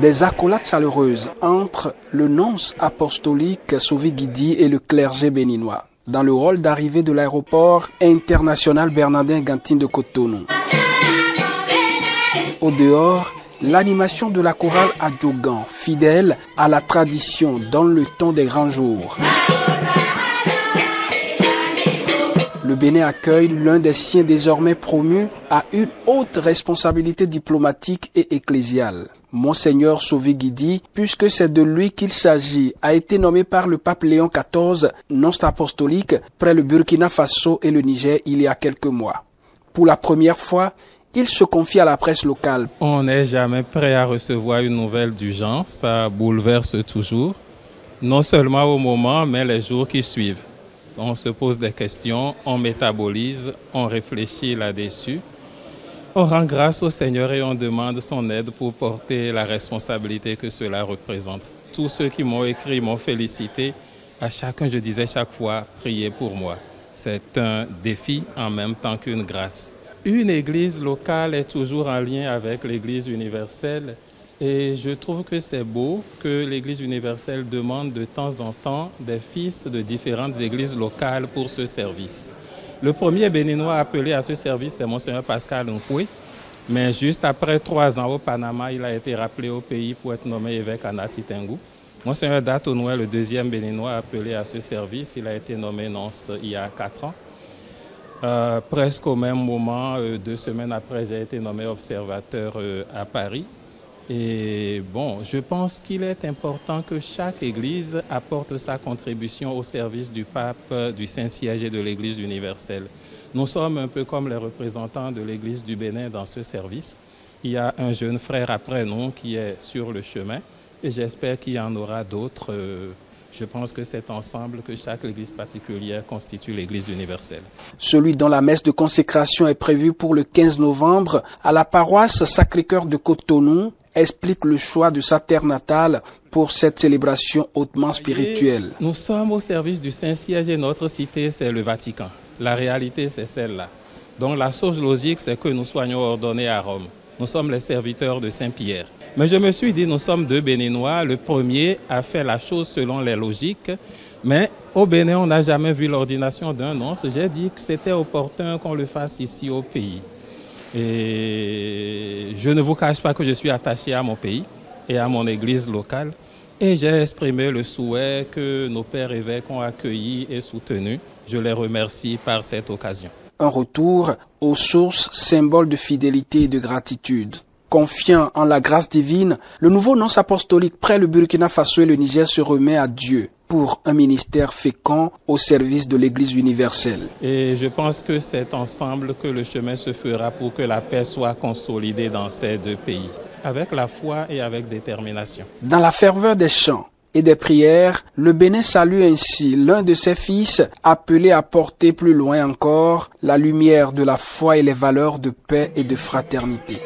Des accolades chaleureuses entre le nonce apostolique Sauvé Guidi et le clergé béninois dans le hall d'arrivée de l'aéroport international Bernardin Gantine de Cotonou. Au dehors, l'animation de la chorale Adjougan, fidèle à la tradition dans le temps des grands jours. Le Bénin accueille l'un des siens désormais promus à une haute responsabilité diplomatique et ecclésiale. Monseigneur Sauvé Guidi, puisque c'est de lui qu'il s'agit, a été nommé par le pape Léon XIV, nonce apostolique, près le Burkina Faso et le Niger il y a quelques mois. Pour la première fois, il se confie à la presse locale. On n'est jamais prêt à recevoir une nouvelle du genre, ça bouleverse toujours, non seulement au moment, mais les jours qui suivent. On se pose des questions, on métabolise, on réfléchit là-dessus. On rend grâce au Seigneur et on demande son aide pour porter la responsabilité que cela représente. Tous ceux qui m'ont écrit m'ont félicité. À chacun, je disais chaque fois, priez pour moi. C'est un défi en même temps qu'une grâce. Une église locale est toujours en lien avec l'église universelle. Et je trouve que c'est beau que l'Église universelle demande de temps en temps des fils de différentes églises locales pour ce service. Le premier béninois appelé à ce service, c'est Monseigneur Pascal Nkoué. Mais juste après 3 ans au Panama, il a été rappelé au pays pour être nommé évêque à Nati-Tengou. Monseigneur Datonoué, le deuxième béninois appelé à ce service, il a été nommé nonce il y a 4 ans. Presque au même moment, 2 semaines après, j'ai été nommé observateur à Paris. Et bon, je pense qu'il est important que chaque église apporte sa contribution au service du pape, du Saint-Siège et de l'église universelle. Nous sommes un peu comme les représentants de l'église du Bénin dans ce service. Il y a un jeune frère après nous qui est sur le chemin et j'espère qu'il y en aura d'autres. Je pense que c'est ensemble que chaque église particulière constitue l'église universelle. Celui dont la messe de consécration est prévue pour le 15 novembre à la paroisse Sacré-Cœur de Cotonou explique le choix de sa terre natale pour cette célébration hautement spirituelle. Nous sommes au service du Saint-Siège et notre cité, c'est le Vatican. La réalité, c'est celle-là. Donc la chose logique, c'est que nous soyons ordonnés à Rome. Nous sommes les serviteurs de Saint-Pierre. Mais je me suis dit, nous sommes 2 Béninois. Le premier a fait la chose selon les logiques. Mais au Bénin, on n'a jamais vu l'ordination d'un nonce. J'ai dit que c'était opportun qu'on le fasse ici au pays. Et je ne vous cache pas que je suis attaché à mon pays et à mon église locale. Et j'ai exprimé le souhait que nos pères évêques ont accueilli et soutenu. Je les remercie par cette occasion. Un retour aux sources, symbole de fidélité et de gratitude. Confiant en la grâce divine, le nouveau nonce apostolique près le Burkina Faso et le Niger se remet à Dieu pour un ministère fécond au service de l'Église universelle. Et je pense que c'est ensemble que le chemin se fera pour que la paix soit consolidée dans ces 2 pays, avec la foi et avec détermination. Dans la ferveur des chants et des prières, le Bénin salue ainsi l'un de ses fils appelé à porter plus loin encore la lumière de la foi et les valeurs de paix et de fraternité.